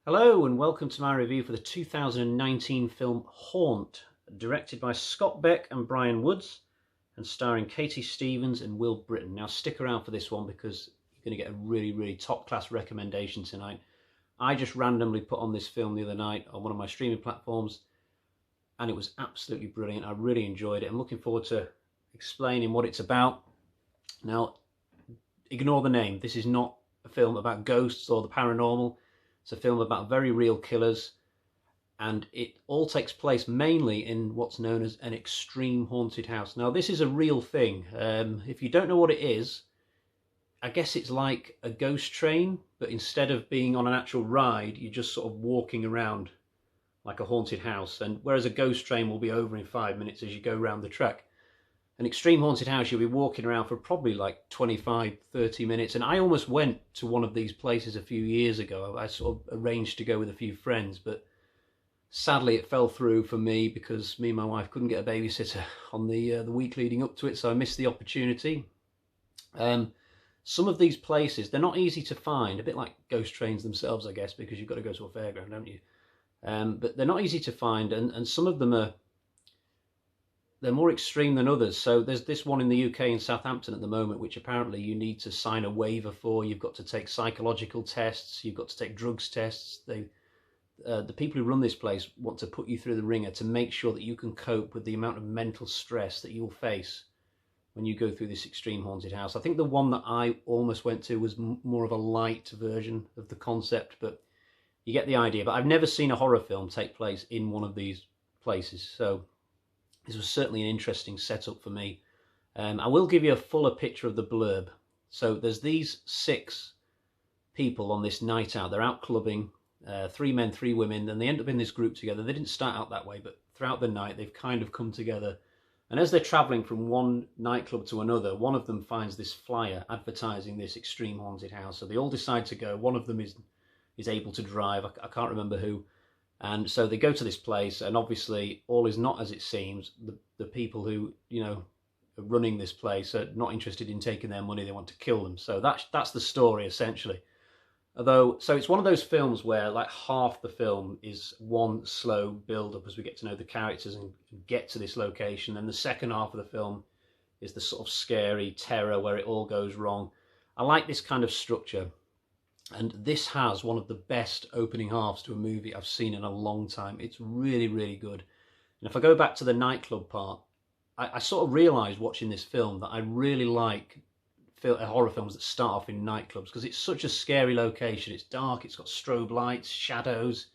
Hello and welcome to my review for the 2019 film Haunt, directed by Scott Beck and Brian Woods and starring Katie Stevens and Will Brittain. Now stick around for this one because you're going to get a really top class recommendation tonight. I just randomly put on this film the other night on one of my streaming platforms and it was absolutely brilliant. I really enjoyed it. I'm looking forward to explaining what it's about. Now, ignore the name. This is not a film about ghosts or the paranormal. It's a film about very real killers, and it all takes place mainly in what's known as an extreme haunted house. Now, this is a real thing. If you don't know what it is, I guess it's like a ghost train, but instead of being on an actual ride, you're just sort of walking around like a haunted house. And whereas a ghost train will be over in 5 minutes as you go around the track, an extreme haunted house, you'll be walking around for probably like 25-30 minutes. And I almost went to one of these places a few years ago. I sort of arranged to go with a few friends, but sadly it fell through for me because me and my wife couldn't get a babysitter on the week leading up to it, so I missed the opportunity. Some of these places, they're not easy to find, a bit like ghost trains themselves, I guess, because you've got to go to a fairground, don't you? But they're not easy to find, and some of them they're more extreme than others. So there's this one in the UK in Southampton at the moment, which apparently you need to sign a waiver for. You've got to take psychological tests. You've got to take drugs tests. The people who run this place want to put you through the ringer to make sure that you can cope with the amount of mental stress that you'll face when you go through this extreme haunted house. I think the one that I almost went to was more of a light version of the concept, but you get the idea. But I've never seen a horror film take place in one of these places, so this was certainly an interesting setup for me. I will give you a fuller picture of the blurb. So there's these 6 people on this night out. They're out clubbing, 3 men, 3 women, and they end up in this group together. They didn't start out that way, but throughout the night they've kind of come together. And as they're traveling from one nightclub to another, one of them finds this flyer advertising this extreme haunted house. So they all decide to go. One of them is able to drive. I can't remember who. And so they go to this place, and obviously all is not as it seems. The people who, are running this place are not interested in taking their money. They want to kill them. So that's the story, essentially. So it's one of those films where like half the film is one slow build-up as we get to know the characters and get to this location. And the second half of the film is the sort of scary terror where it all goes wrong. I like this kind of structure. And this has one of the best opening halves to a movie I've seen in a long time. It's really good. And if I go back to the nightclub part, I sort of realised watching this film that I really like horror films that start off in nightclubs because it's such a scary location. It's dark, it's got strobe lights, shadows.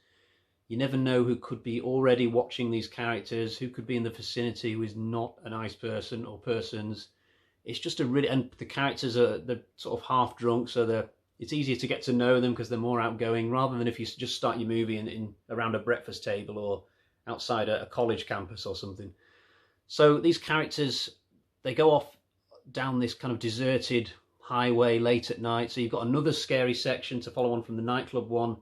You never know who could be already watching these characters, who could be in the vicinity who is not a nice person or persons. It's just and the characters they're sort of half drunk, so it's easier to get to know them because they're more outgoing rather than if you just start your movie in around a breakfast table or outside a college campus or something. So these characters, they go off down this kind of deserted highway late at night. So you've got another scary section to follow on from the nightclub one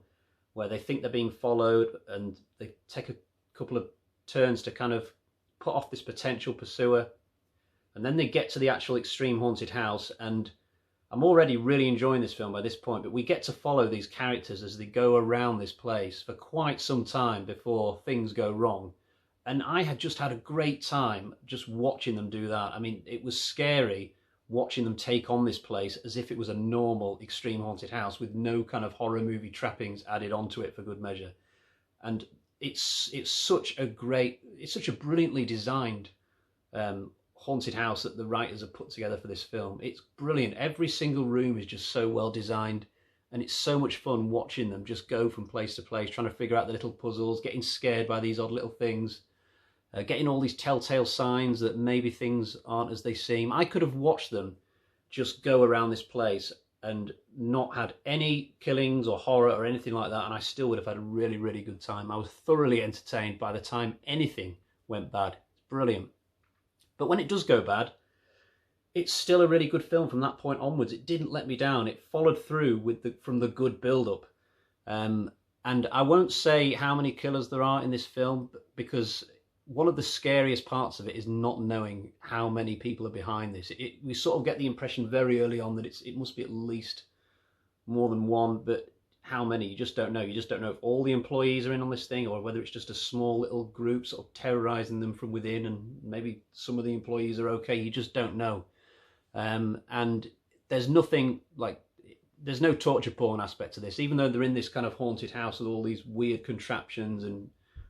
where they think they're being followed and they take a couple of turns to kind of put off this potential pursuer. And then they get to the actual extreme haunted house, and I'm already really enjoying this film by this point, but we get to follow these characters as they go around this place for quite some time before things go wrong. And I had just had a great time just watching them do that. I mean, it was scary watching them take on this place as if it was a normal extreme haunted house with no kind of horror movie trappings added onto it for good measure. And it's such a brilliantly designed haunted house that the writers have put together for this film. It's brilliant. Every single room is just so well designed, and it's so much fun watching them just go from place to place, trying to figure out the little puzzles, getting scared by these odd little things, getting all these telltale signs that maybe things aren't as they seem. I could have watched them just go around this place and not had any killings or horror or anything like that, and I still would have had a really good time. I was thoroughly entertained by the time anything went bad. It's brilliant. But when it does go bad, it's still a really good film from that point onwards. It didn't let me down. It followed through from the good build-up. And I won't say how many killers there are in this film because one of the scariest parts of it is not knowing how many people are behind this. We sort of get the impression very early on that it must be at least more than one, but how many. You just don't know. You just don't know if all the employees are in on this thing, or whether it's just a small little group sort of terrorizing them from within, and maybe some of the employees are okay. You just don't know. And there's nothing like, there's no torture porn aspect to this, even though they're in this kind of haunted house with all these weird contraptions and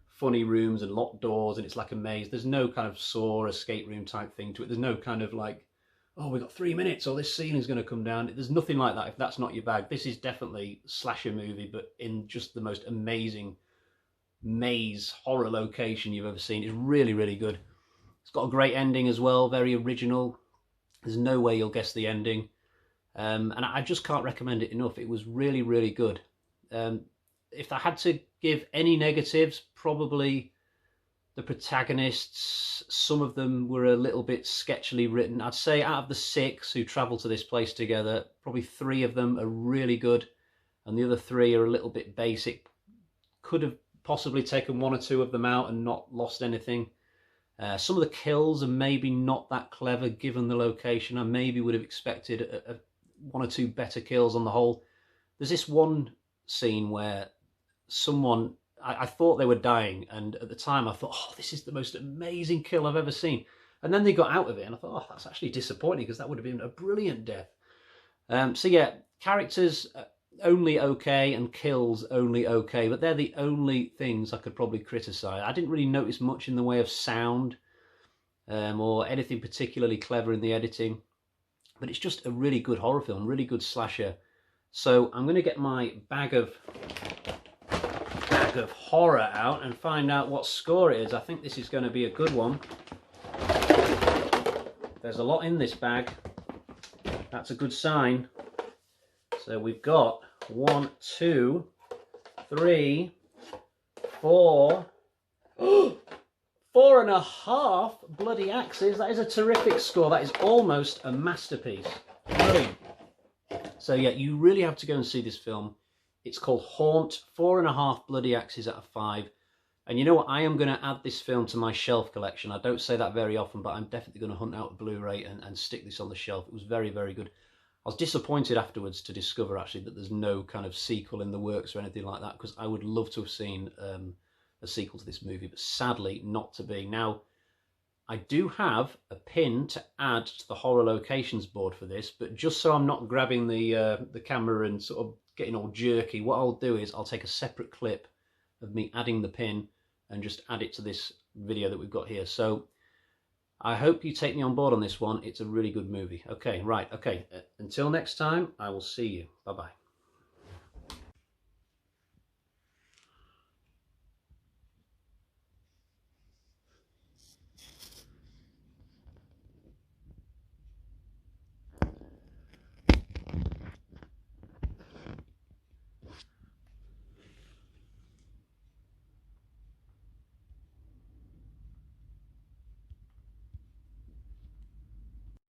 funny rooms and locked doors, and it's like a maze. There's no kind of Saw escape room type thing to it. There's no kind of like, oh, we've got 3 minutes or this ceiling's going to come down. There's nothing like that if that's not your bag. This is definitely a slasher movie, but in just the most amazing maze horror location you've ever seen. It's really, really good. It's got a great ending as well, very original. There's no way you'll guess the ending. And I just can't recommend it enough. It was really, really good. If I had to give any negatives, probably the protagonists, some of them were a little bit sketchily written. I'd say out of the 6 who travel to this place together, probably 3 of them are really good, and the other 3 are a little bit basic. Could have possibly taken 1 or 2 of them out and not lost anything. Some of the kills are maybe not that clever given the location. I maybe would have expected 1 or 2 better kills on the whole. There's this one scene where someone, I thought they were dying, and at the time I thought, oh, this is the most amazing kill I've ever seen. And then they got out of it, and I thought, oh, that's actually disappointing, because that would have been a brilliant death. So yeah, characters only okay, and kills only okay, but they're the only things I could probably criticise. I didn't really notice much in the way of sound or anything particularly clever in the editing, but it's just a really good horror film, really good slasher. So I'm going to get my bag of horror out and find out what score it is. I think this is going to be a good one. There's a lot in this bag. That's a good sign. So we've got 1, 2, 3, 4, 4.5 bloody axes. That is a terrific score. That is almost a masterpiece. Brilliant. So yeah, you really have to go and see this film. It's called Haunt, 4.5 bloody axes out of 5. And you know what? I am going to add this film to my shelf collection. I don't say that very often, but I'm definitely going to hunt out a Blu-ray and stick this on the shelf. It was very, very good. I was disappointed afterwards to discover actually that there's no kind of sequel in the works or anything like that, because I would love to have seen a sequel to this movie, but sadly not to be. Now, I do have a pin to add to the horror locations board for this, but just so I'm not grabbing the camera and sort of getting all jerky, what I'll do is I'll take a separate clip of me adding the pin and just add it to this video that we've got here. So I hope you take me on board on this one. It's a really good movie. Okay, right, okay. Until next time, I will see you. Bye-bye.